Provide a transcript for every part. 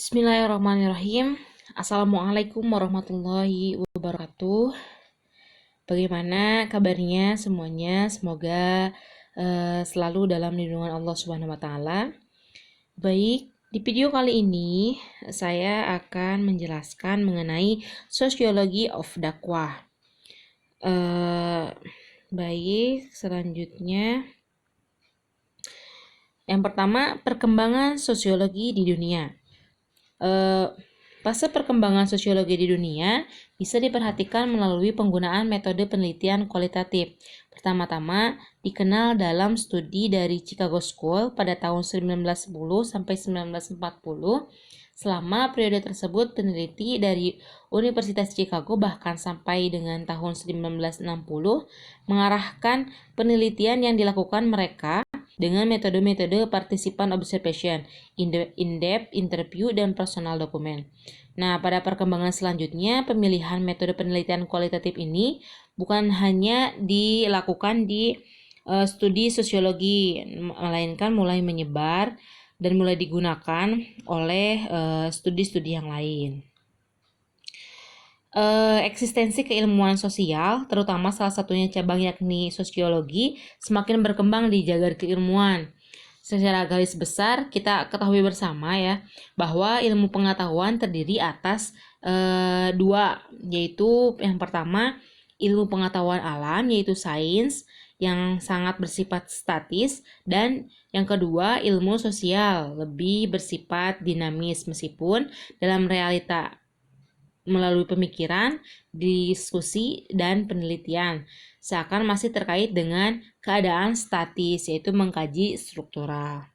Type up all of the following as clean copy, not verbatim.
Bismillahirrahmanirrahim. Assalamualaikum warahmatullahi wabarakatuh. Bagaimana kabarnya semuanya? Semoga selalu dalam lindungan Allah Subhanahu wa taala. Baik, di video kali ini saya akan menjelaskan mengenai sosiologi of dakwah. Baik, selanjutnya yang pertama, perkembangan sosiologi di dunia. Fase perkembangan sosiologi di dunia bisa diperhatikan melalui penggunaan metode penelitian kualitatif. Pertama-tama dikenal dalam studi dari Chicago School pada tahun 1910 sampai 1940. Selama periode tersebut, peneliti dari Universitas Chicago bahkan sampai dengan tahun 1960 mengarahkan penelitian yang dilakukan mereka dengan metode-metode participan observation, in-depth interview, dan personal document. Nah, pada perkembangan selanjutnya, pemilihan metode penelitian kualitatif ini bukan hanya dilakukan di studi sosiologi, melainkan mulai menyebar dan mulai digunakan oleh studi-studi yang lain. Eksistensi keilmuan sosial, terutama salah satunya cabang yakni sosiologi, semakin berkembang di jagar keilmuan. Secara garis besar kita ketahui bersama ya bahwa ilmu pengetahuan terdiri atas dua, yaitu yang pertama ilmu pengetahuan alam yaitu sains yang sangat bersifat statis, dan yang kedua ilmu sosial lebih bersifat dinamis meskipun dalam realita melalui pemikiran, diskusi, dan penelitian, seakan masih terkait dengan keadaan statis, yaitu mengkaji struktural.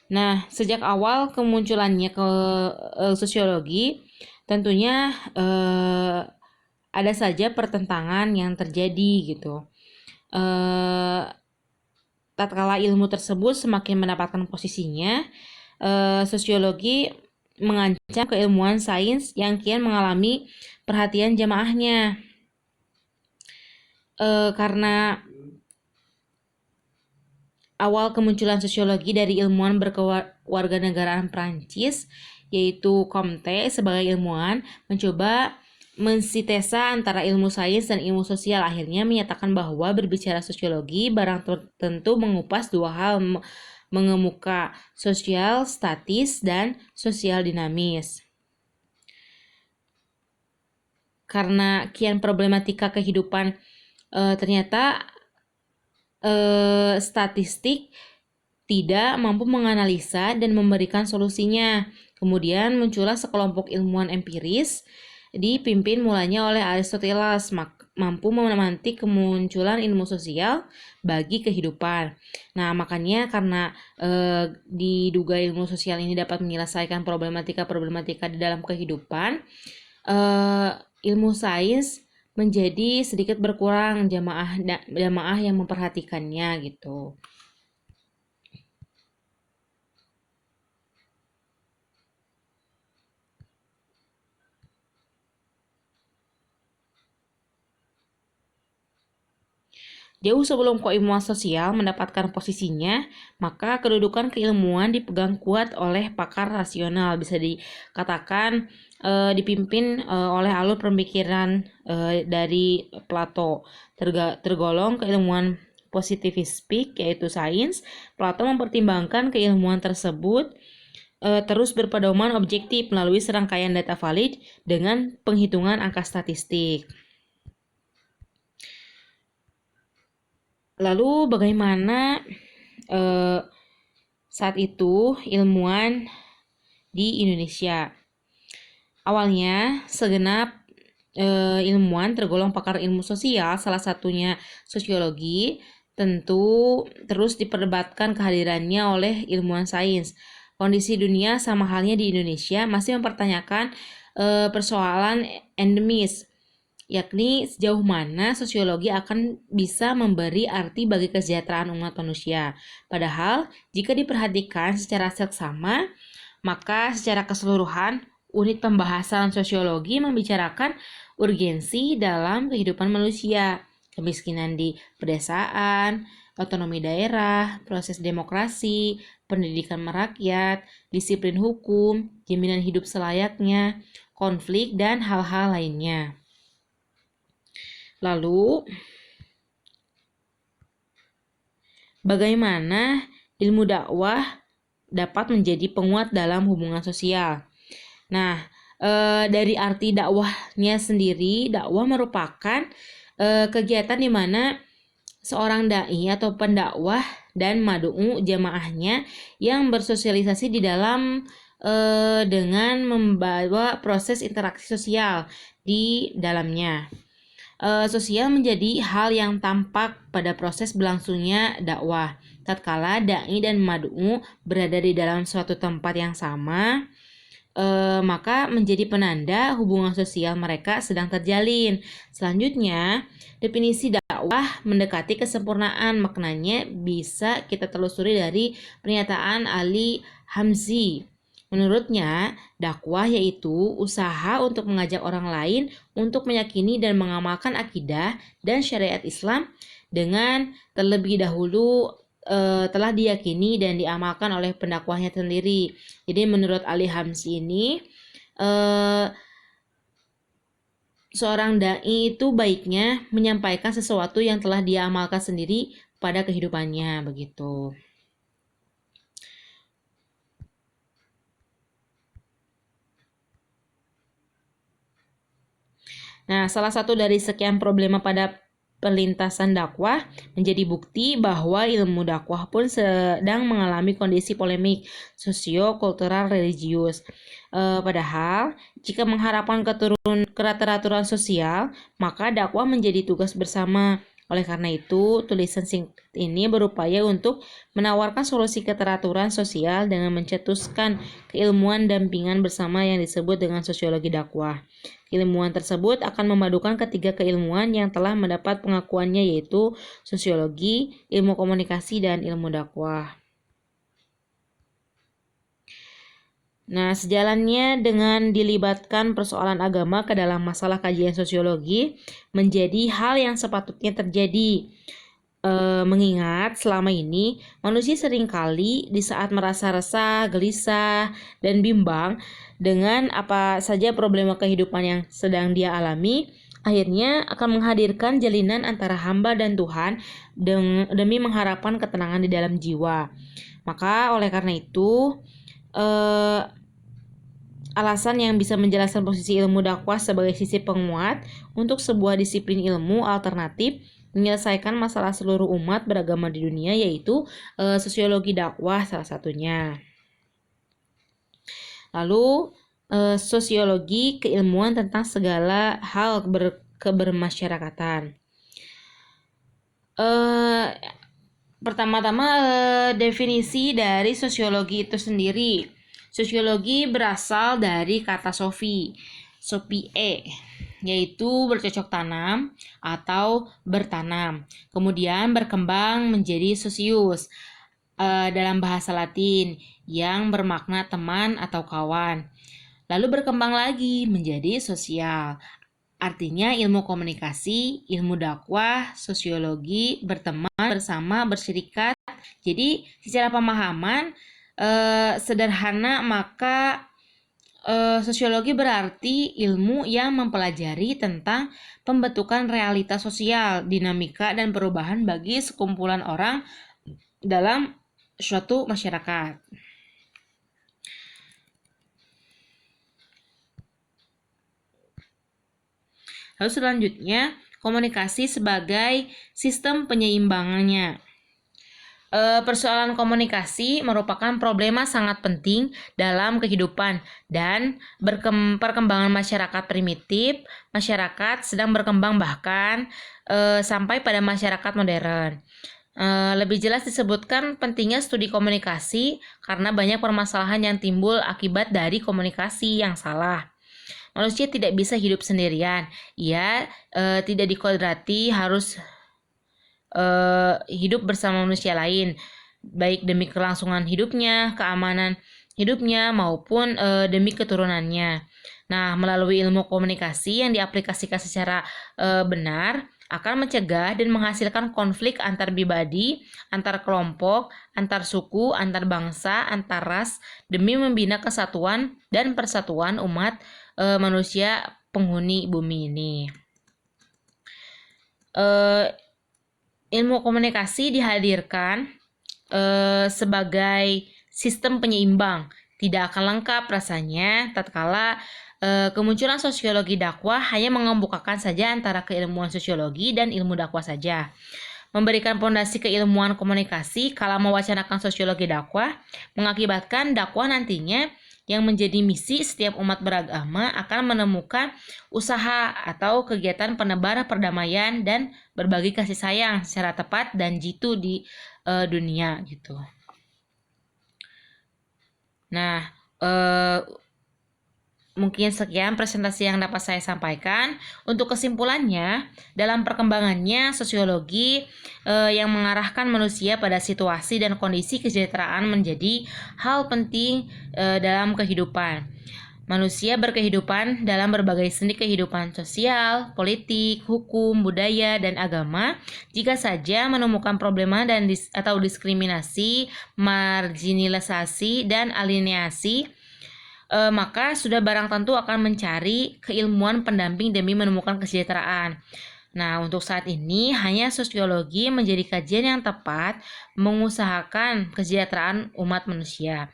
Nah, sejak awal kemunculannya ke sosiologi, tentunya ada saja pertentangan yang terjadi gitu. Tatkala ilmu tersebut semakin mendapatkan posisinya, sosiologi mengancam keilmuan sains yang kian mengalami perhatian jamaahnya. Karena awal kemunculan sosiologi dari ilmuwan berkewarganegaraan Prancis, yaitu Comte sebagai ilmuwan mencoba mensintesa antara ilmu sains dan ilmu sosial. Akhirnya menyatakan bahwa berbicara sosiologi barang tentu mengupas dua hal mengemuka, sosial statis dan sosial dinamis. Karena kian problematika kehidupan ternyata statistik tidak mampu menganalisa dan memberikan solusinya. Kemudian muncullah sekelompok ilmuwan empiris dipimpin mulanya oleh Aristoteles, mampu memantik kemunculan ilmu sosial bagi kehidupan. Nah, makanya karena diduga ilmu sosial ini dapat menyelesaikan problematika-problematika di dalam kehidupan, ilmu sains menjadi sedikit berkurang jamaah yang memperhatikannya gitu. Jauh sebelum keilmuan sosial mendapatkan posisinya, maka kedudukan keilmuan dipegang kuat oleh pakar rasional, bisa dikatakan dipimpin oleh alur pemikiran dari Plato. Tergolong keilmuan positivistik yaitu sains. Plato mempertimbangkan keilmuan tersebut terus berpedoman objektif melalui serangkaian data valid dengan penghitungan angka statistik. Lalu bagaimana saat itu ilmuwan di Indonesia? Awalnya segenap ilmuwan tergolong pakar ilmu sosial, salah satunya sosiologi, tentu terus diperdebatkan kehadirannya oleh ilmuwan sains. Kondisi dunia sama halnya di Indonesia masih mempertanyakan persoalan endemis, yakni sejauh mana sosiologi akan bisa memberi arti bagi kesejahteraan umat manusia. Padahal, jika diperhatikan secara seksama, maka secara keseluruhan, unit pembahasan sosiologi membicarakan urgensi dalam kehidupan manusia, kemiskinan di pedesaan, otonomi daerah, proses demokrasi, pendidikan merakyat, disiplin hukum, jaminan hidup selayaknya, konflik, dan hal-hal lainnya. Lalu, bagaimana ilmu dakwah dapat menjadi penguat dalam hubungan sosial? Nah, dari arti dakwahnya sendiri, dakwah merupakan kegiatan di mana seorang dai atau pendakwah dan mad'u jamaahnya yang bersosialisasi di dalam dengan membawa proses interaksi sosial di dalamnya. Sosial menjadi hal yang tampak pada proses berlangsungnya dakwah. Tatkala dai dan mad'u berada di dalam suatu tempat yang sama, maka menjadi penanda hubungan sosial mereka sedang terjalin. Selanjutnya, definisi dakwah mendekati kesempurnaan. Maknanya bisa kita telusuri dari pernyataan Ali Hamzi. Menurutnya, dakwah yaitu usaha untuk mengajak orang lain untuk meyakini dan mengamalkan akidah dan syariat Islam dengan terlebih dahulu telah diyakini dan diamalkan oleh pendakwahnya sendiri. Jadi menurut Ali Hamzi ini seorang dai itu baiknya menyampaikan sesuatu yang telah dia amalkan sendiri pada kehidupannya, begitu. Nah, salah satu dari sekian problema pada perlintasan dakwah menjadi bukti bahwa ilmu dakwah pun sedang mengalami kondisi polemik sosio-kultural religius. Padahal, jika mengharapkan keteraturan sosial, maka dakwah menjadi tugas bersama. Oleh karena itu, tulisan singkat ini berupaya untuk menawarkan solusi keteraturan sosial dengan mencetuskan keilmuan dampingan bersama yang disebut dengan sosiologi dakwah. Keilmuan tersebut akan memadukan ketiga keilmuan yang telah mendapat pengakuannya, yaitu sosiologi, ilmu komunikasi, dan ilmu dakwah. Nah, sejalannya dengan dilibatkan persoalan agama ke dalam masalah kajian sosiologi menjadi hal yang sepatutnya terjadi. Mengingat selama ini manusia seringkali di saat merasa resah, gelisah, dan bimbang dengan apa saja problema kehidupan yang sedang dia alami, akhirnya akan menghadirkan jalinan antara hamba dan Tuhan demi mengharapkan ketenangan di dalam jiwa. Maka oleh karena itu, alasan yang bisa menjelaskan posisi ilmu dakwah sebagai sisi penguat untuk sebuah disiplin ilmu alternatif menyelesaikan masalah seluruh umat beragama di dunia, yaitu sosiologi dakwah salah satunya. Lalu sosiologi keilmuan tentang segala hal kebermasyarakatan. Pertama-tama definisi dari sosiologi itu sendiri. Sosiologi berasal dari kata sophie, yaitu bercocok tanam atau bertanam. Kemudian berkembang menjadi socius dalam bahasa Latin yang bermakna teman atau kawan. Lalu berkembang lagi menjadi sosial. Artinya ilmu komunikasi, ilmu dakwah, sosiologi, berteman, bersama, berserikat. Jadi secara pemahaman sederhana, maka sosiologi berarti ilmu yang mempelajari tentang pembentukan realitas sosial, dinamika, dan perubahan bagi sekumpulan orang dalam suatu masyarakat. Lalu selanjutnya, komunikasi sebagai sistem penyeimbangannya. Persoalan komunikasi merupakan problema sangat penting dalam kehidupan dan perkembangan masyarakat primitif. Masyarakat sedang berkembang bahkan sampai pada masyarakat modern. Lebih jelas disebutkan pentingnya studi komunikasi karena banyak permasalahan yang timbul akibat dari komunikasi yang salah. Manusia tidak bisa hidup sendirian. Ia tidak dikodrati harus hidup bersama manusia lain, baik demi kelangsungan hidupnya, keamanan hidupnya, maupun demi keturunannya. Nah, melalui ilmu komunikasi yang diaplikasikan secara benar akan mencegah dan menghasilkan konflik antar pribadi, antar kelompok, antar suku, antar bangsa, antar ras demi membina kesatuan dan persatuan umat manusia penghuni bumi ini. Ilmu komunikasi dihadirkan sebagai sistem penyeimbang. Tidak akan lengkap rasanya tatkala kemunculan sosiologi dakwah hanya mengemukakan saja antara keilmuan sosiologi dan ilmu dakwah saja. Memberikan fondasi keilmuan komunikasi kala mewacanakan sosiologi dakwah mengakibatkan dakwah nantinya yang menjadi misi setiap umat beragama akan menemukan usaha atau kegiatan penebar perdamaian dan berbagi kasih sayang secara tepat dan jitu di dunia gitu. Nah, mungkin sekian presentasi yang dapat saya sampaikan. Untuk kesimpulannya, dalam perkembangannya sosiologi yang mengarahkan manusia pada situasi dan kondisi kesejahteraan menjadi hal penting dalam kehidupan. Manusia berkehidupan dalam berbagai sendi kehidupan sosial, politik, hukum, budaya, dan agama. Jika saja menemukan problema atau diskriminasi, marginalisasi, dan alienasi, maka sudah barang tentu akan mencari keilmuan pendamping demi menemukan kesejahteraan. Nah, untuk saat ini hanya sosiologi menjadi kajian yang tepat mengusahakan kesejahteraan umat manusia.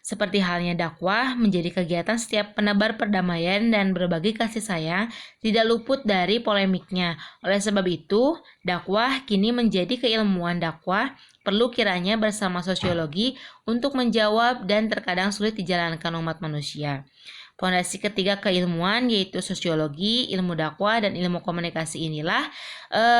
Seperti halnya dakwah menjadi kegiatan setiap penebar perdamaian dan berbagi kasih sayang tidak luput dari polemiknya. Oleh sebab itu, dakwah kini menjadi keilmuan dakwah perlu kiranya bersama sosiologi untuk menjawab dan terkadang sulit dijalankan umat manusia. Fondasi ketiga keilmuan yaitu sosiologi, ilmu dakwah, dan ilmu komunikasi inilah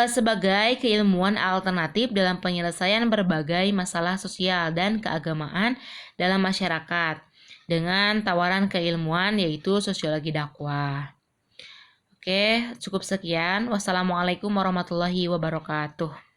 sebagai keilmuan alternatif dalam penyelesaian berbagai masalah sosial dan keagamaan dalam masyarakat dengan tawaran keilmuan yaitu sosiologi dakwah. Oke, cukup sekian. Wassalamualaikum warahmatullahi wabarakatuh.